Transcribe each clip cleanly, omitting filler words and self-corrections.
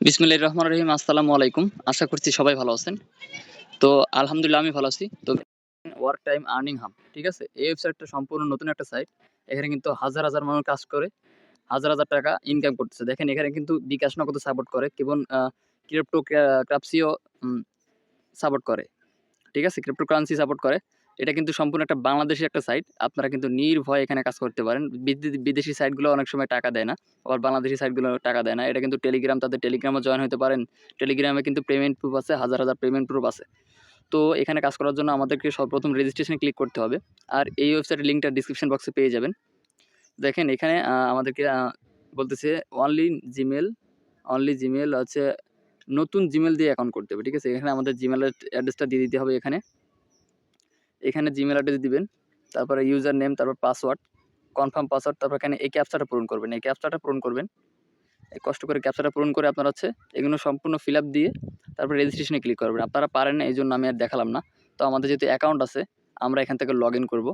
বিসমিল্লাহির রহমানির রহিম। আসসালামু আলাইকুম। আশা করছি সবাই ভালো আছেন। তো আলহামদুলিল্লাহ আমি ভালো আছি। তো ওয়ার্ক টাইম আর্নিং হাব, ঠিক আছে? এই ওয়েবসাইটটা সম্পূর্ণ নতুন একটা সাইট। এখানে কিন্তু হাজার মানুষ কাজ করে হাজার টাকা ইনকাম করতেছে। দেখেন এখানে কিন্তু বিকাশ নগদ সাপোর্ট করে এবং ক্রিপ্টো কারেন্সিও উম সাপোর্ট করে। ঠিক আছে? ক্রিপ্টোকারেন্সি সাপোর্ট করে। এটা কিন্তু সম্পূর্ণ একটা বাংলাদেশী একটা সাইট। আপনারা কিন্তু নির্ভয়ে এখানে কাজ করতে পারেন। বিদেশি সাইটগুলো অনেক সময় টাকা দেয় না। আবার বাংলাদেশী সাইটগুলো টাকা দেয় না। এটা কিন্তু তাদের টেলিগ্রামে জয়েন হতে পারেন। টেলিগ্রামে কিন্তু পেমেন্ট প্রুফ আছে, হাজার পেমেন্ট প্রুফ আছে। তো এখানে কাজ করার জন্য আমাদেরকে সর্বপ্রথম রেজিস্ট্রেশনে ক্লিক করতে হবে। আর এই ওয়েবসাইটের লিঙ্কটা ডেসক্রিপশন বক্সে পেয়ে যাবেন। দেখেন এখানে আমাদেরকে বলতেছে অনলি জিমেইল হচ্ছে নতুন জিমেইল দিয়ে অ্যাকাউন্ট করতে হবে। ঠিক আছে? এখানে আমাদের জিমেইলের অ্যাড্রেসটা দিয়ে দিতে হবে এখানে। এখানে জিমেইল অ্যাড্রেস দিবেন। তারপরে ইউজার নেম, তারপর পাসওয়ার্ড, কনফার্ম পাসওয়ার্ড, তারপর এখানে এই ক্যাপচাটা পূরণ করবেন। এই ক্যাপচাটা পূরণ করবেন। এই কষ্ট করে ক্যাপচাটা পূরণ করে আপনার হচ্ছে এগুলো সম্পূর্ণ ফিল আপ দিয়ে তারপর রেজিস্ট্রেশনে ক্লিক করবেন। আপনারা পারেন না এইজন্য আমি আর দেখালাম না। তো আমাদের যেহেতু অ্যাকাউন্ট আছে আমরা এখান থেকে লগইন করব।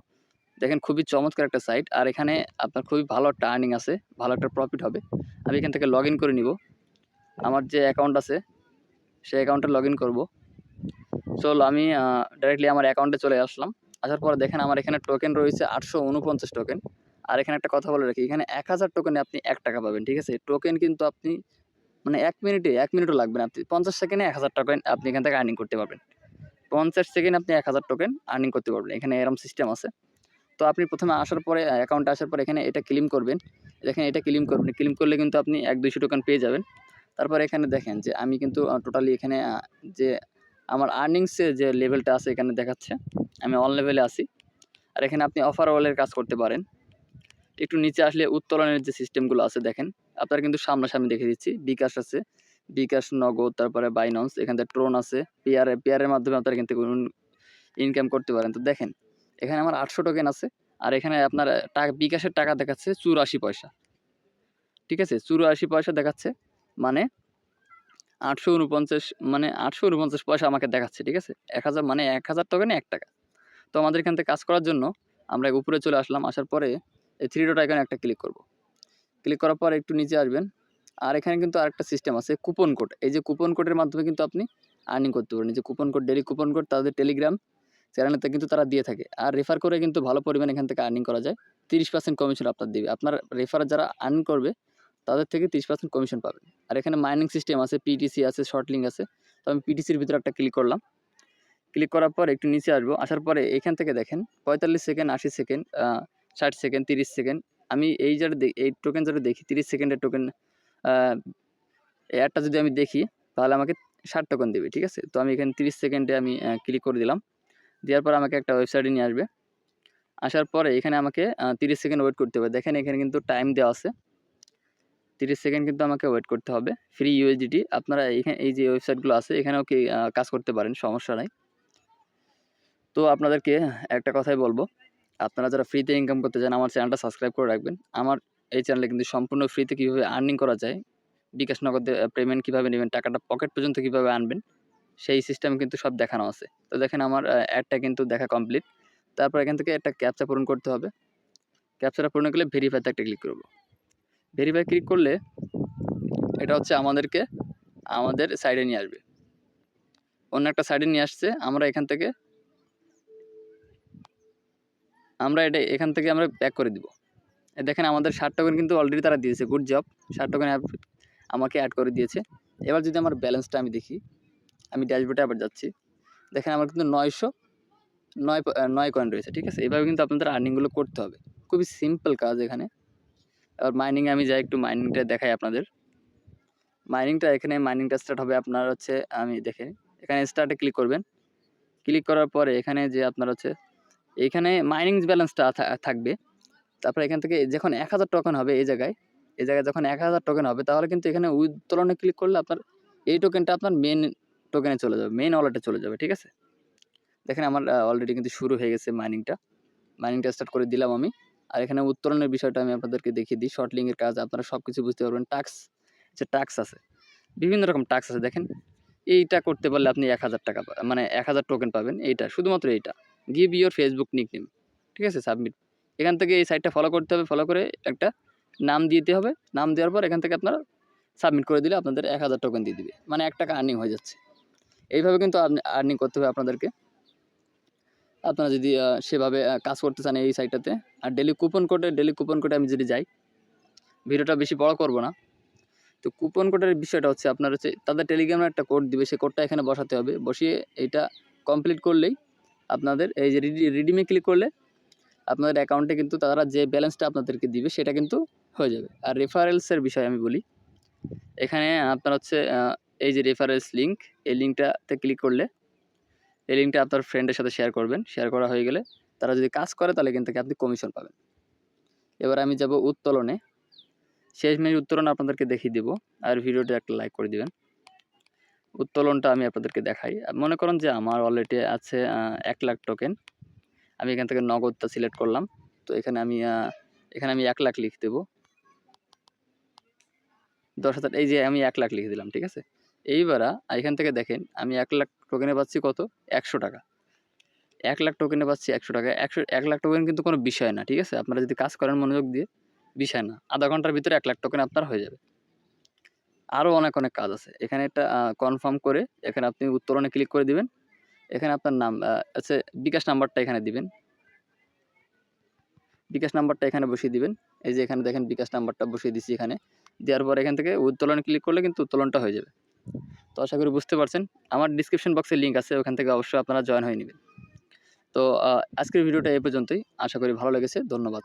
দেখেন খুবই চমৎকার একটা সাইট। আর এখানে আপনার খুবই ভালো একটা আর্নিং আছে, ভালো একটা প্রফিট হবে। আমি এখান থেকে লগইন করে নিব। আমার যে অ্যাকাউন্ট আছে সেই অ্যাকাউন্টে লগইন করব। চলো আমি ডাইরেক্টলি আমার অ্যাকাউন্টে চলে আসলাম। আসার পরে দেখেন আমার এখানে টোকেন রয়েছে 849 টোকেন। আর এখানে একটা কথা বলে রাখি, এখানে 1000 টোকেনে আপনি 1 টাকা পাবেন। ঠিক আছে? টোকেন কিন্তু আপনি মানে 1 মিনিটও লাগবে না। আপনি 50 সেকেন্ডে 1000 টোকেন আপনি এখান থেকে আর্নিং করতে পারবেন। 50 সেকেন্ডে আপনি 1000 টোকেন আর্নিং করতে পারবেন। এখানে এরকম সিস্টেম আছে। তো আপনি প্রথমে আসার পরে অ্যাকাউন্টে আসার পরে এখানে এটা ক্লেম করবেন। দেখেন এটা ক্লেম করবেন। ক্লেম করলে কিন্তু আপনি 100-200 টোকেন পেয়ে যাবেন। তারপরে এখানে দেখেন যে আমি কিন্তু টোটালি এখানে যে আমার আর্নিংসের যে লেভেলটা আছে এখানে দেখাচ্ছে। আমি অন লেভেলে আছি। আর এখানে আপনি অফার ওয়ালের কাজ করতে পারেন। একটু নিচে আসলে উত্তোলনের যে সিস্টেমগুলো আছে দেখেন। আপনারা কিন্তু সামনাসামনি দেখে দিচ্ছি। বিকাশ আছে, বিকাশ নগদ, তারপরে বাইন্যান্স, এখান থেকে ট্রোন আছে। পেয়ারের মাধ্যমে আপনারা কিন্তু ইনকাম করতে পারেন। তো দেখেন এখানে আমার 800 টোকেন আছে। আর এখানে আপনার বিকাশের টাকা দেখাচ্ছে 84 পয়সা। ঠিক আছে? 84 পয়সা দেখাচ্ছে। মানে 849 মানে 849 পয়সা আমাকে দেখাচ্ছে। ঠিক আছে? 1000 মানে 1000 টোকেনে 1 টাকা। তো আমাদের এখান থেকে কাজ করার জন্য আমরা উপরে চলে আসলাম। আসার পরে এই 3 ডট আইকনে একটা ক্লিক করব। ক্লিক করার পর একটু নিচে আসবেন। আর এখানে কিন্তু আরেকটা সিস্টেম আছে কুপন কোড। এই যে কুপন কোডের মাধ্যমে কিন্তু আপনি আর্নিং করতে পারেন। এই যে coupon code, daily coupon code তাদের টেলিগ্রাম চ্যানেলেতে কিন্তু তারা দিয়ে থাকে। আর রেফার করে কিন্তু ভালো পরিমাণে এখান থেকে আর্নিং করা যায়। 30% কমিশন আপনার দিবে। আপনার রেফারে যারা আর্ন করবে তাদের থেকে 30% কমিশন পাবেন। আর এখানে মাইনিং সিস্টেম আছে, পিটিসি আছে, শর্ট লিঙ্ক আছে। তো আমি পিটিসির ভিতরে একটা ক্লিক করলাম। ক্লিক করার পর একটু নিচে আসবো। আসার পরে এখান থেকে দেখেন 45 সেকেন্ড, 80 সেকেন্ড, 60 সেকেন্ড, 30 সেকেন্ড। আমি এই টোকেন যেটা দেখি 30 সেকেন্ডের টোকেন আ অ্যাডটা যদি আমি দেখি তাহলে আমাকে 60 টোকেন দিবে। ঠিক আছে? তো আমি এখানে 30 সেকেন্ডে আমি ক্লিক করে দিলাম। দেওয়ার পর আমাকে একটা ওয়েবসাইটে নিয়ে আসবে। আসার পরে এখানে আমাকে 30 সেকেন্ড ওয়েট করতে হবে। দেখেন এখানে কিন্তু টাইম দেওয়া আছে। 30 সেকেন্ড কিন্তু আমাকে ওয়েট করতে হবে। ফ্রি ইউএসডিটি আপনারা এখানে এই যে ওয়েবসাইটগুলো আছে এখানেও কাজ করতে পারেন, সমস্যা নাই। তো আপনাদেরকে একটা কথাই বলব, আপনারা যারা ফ্রিতে ইনকাম করতে চান আমার চ্যানেলটা সাবস্ক্রাইব করে রাখবেন। আমার এই চ্যানেলে কিন্তু সম্পূর্ণ ফ্রিতে কীভাবে আর্নিং করা যায়, বিকাশ নগদে পেমেন্ট কীভাবে নেবেন, টাকাটা পকেট পর্যন্ত কীভাবে আনবেন, সেই সিস্টেম কিন্তু সব দেখানো আছে। তো দেখেন আমার অ্যাডটা কিন্তু দেখা কমপ্লিট। তারপর এখান থেকে একটা ক্যাপচা পূরণ করতে হবে। ক্যাপচাটা পূরণ করলে ভেরিফাইতে একটা ক্লিক করব। ভেরিফাই ক্লিক করলে এটা হচ্ছে আমাদেরকে আমাদের সাইডে নিয়ে আসবে। অন্য একটা সাইডে নিয়ে আসছে। আমরা এখান থেকে এখান থেকে আমরা ব্যাক করে দিব। দেখেন আমাদের 60 টোকেন কিন্তু অলরেডি তারা দিয়েছে। Good job. 60 টোকেন আমাকে অ্যাড করে দিয়েছে। এবার যদি আমার ব্যালেন্সটা আমি দেখি, আমি ড্যাশবোর্ডে আবার যাচ্ছি। দেখেন আমার কিন্তু 909 কয়েন রয়েছে। ঠিক আছে? এভাবে কিন্তু আপনাদের আর্নিংগুলো করতে হবে। খুবই সিম্পল কাজ এখানে। এবার মাইনিংয়ে আমি যাই, একটু মাইনিংটা দেখাই আপনাদের। মাইনিংটা স্টার্ট হবে আপনার হচ্ছে আমি দেখে এখানে স্টার্টে ক্লিক করবেন। ক্লিক করার পরে এখানে যে আপনার হচ্ছে এইখানে মাইনিং ব্যালেন্সটা থাকবে। তারপরে এখান থেকে যখন 1000 টোকেন হবে এই জায়গায় যখন 1000 টোকেন হবে তাহলে কিন্তু এখানে উত্তোলনে ক্লিক করলে আপনার এই টোকেনটা আপনার মেইন টোকেনে চলে যাবে, মেইন ওয়ালেটে চলে যাবে। ঠিক আছে? দেখেন আমার অলরেডি কিন্তু শুরু হয়ে গেছে মাইনিংটা স্টার্ট করে দিলাম আমি। আর এখানে উত্তোলনের বিষয়টা আমি আপনাদেরকে দেখিয়ে দিই। শর্ট লিঙ্কের কাজ আপনারা সব কিছু বুঝতে পারবেন। টাস্ক আছে, বিভিন্ন রকম টাস্ক আছে। দেখেন এইটা করতে পারলে আপনি 1000 টাকা মানে 1000 টোকেন পাবেন। এইটা শুধুমাত্র এইটা গিভ ইউর ফেসবুক নিকনেম। ঠিক আছে? সাবমিট। এখান থেকে এই সাইটটা ফলো করতে হবে। ফলো করে একটা নাম দিতে হবে। নাম দেওয়ার পর এখান থেকে আপনার সাবমিট করে দিলে আপনাদের 1000 টোকেন দিয়ে দিবে, মানে 1 টাকা আর্নিং হয়ে যাচ্ছে। এইভাবে কিন্তু আপনি আর্নিং করতে হবে আপনাদেরকে, আপনারা যদি সেভাবে কাজ করতে চান এই সাইটটাতে। আর ডেইলি কুপন কোডে আমি যদি যাই, ভিডিওটা বেশি বড় করব না। তো কুপন কোডের বিষয়টা হচ্ছে আপনার হচ্ছে তাদের টেলিগ্রামে একটা কোড দিবে, সেই কোডটা এখানে বসাতে হবে। বসিয়ে এইটা কমপ্লিট করলেই আপনাদের এই যে রিডিমে ক্লিক করলে আপনাদের অ্যাকাউন্টে কিন্তু তারা যে ব্যালেন্সটা আপনাদেরকে দিবে সেটা কিন্তু হয়ে যাবে। আর রেফারেলসের বিষয়ে আমি বলি, এখানে আপনার হচ্ছে এই যে রেফারেলস লিঙ্ক, এই লিঙ্কটাতে ক্লিক করলে এই লিঙ্কটা আপনার ফ্রেন্ডের সাথে শেয়ার করবেন। শেয়ার করা হয়ে গেলে তারা যদি কাজ করে তাহলে কিন্তু আপনি কমিশন পাবেন। এবার আমি যাব উত্তোলনে। শেষমেশ উত্তোলন আপনাদেরকে দেখিয়ে দিব, আর ভিডিওটা একটা লাইক করে দিবেন। উত্তোলনটা আমি আপনাদেরকে দেখাই। মনে করেন যে আমার অলরেডি আছে 1 লাখ টোকেন। আমি এখান থেকে নগদটা সিলেক্ট করলাম। তো এখানে আমি 1 লাখ লিখে দেব। 10,000, এই যে আমি 1 লাখ লিখে দিলাম, ঠিক আছে? এইবার এখান থেকে দেখেন আমি 1 লাখ টোকেনে পাচ্ছি কত? 100 টাকা। 1 লাখ টোকেনে পাচ্ছি 100 টাকা। 1 লাখ টোকেন কিন্তু কোনো বিষয় না, ঠিক আছে? আপনারা যদি কাজ করেন মনোযোগ দিয়ে, বিষয় না। আধা ঘন্টার ভিতরে 1 লাখ টোকেন আপনার হয়ে যাবে। আরও অনেক কাজ আছে। এখানে একটা কনফার্ম করে এখানে আপনি উত্তোলনে ক্লিক করে দিবেন। এখানে আপনার নাম হচ্ছে বিকাশ নাম্বারটা এখানে দিবেন। বিকাশ নাম্বারটা এখানে বসিয়ে দিবেন। এই যে এখানে দেখেন বিকাশ নাম্বারটা বসিয়ে দিচ্ছি এখানে। দেওয়ার পর এখান থেকে উত্তোলনে ক্লিক করলে কিন্তু উত্তোলনটা হয়ে যাবে। তো আশা করি বুঝতে পারছেন। আমার ডিসক্রিপশন বক্সে লিঙ্ক আছে, ওখান থেকে অবশ্যই আপনারা জয়েন হয়ে নেবেন। তো আজকের ভিডিওটা এই পর্যন্তই। আশা করি ভালো লেগেছে। ধন্যবাদ।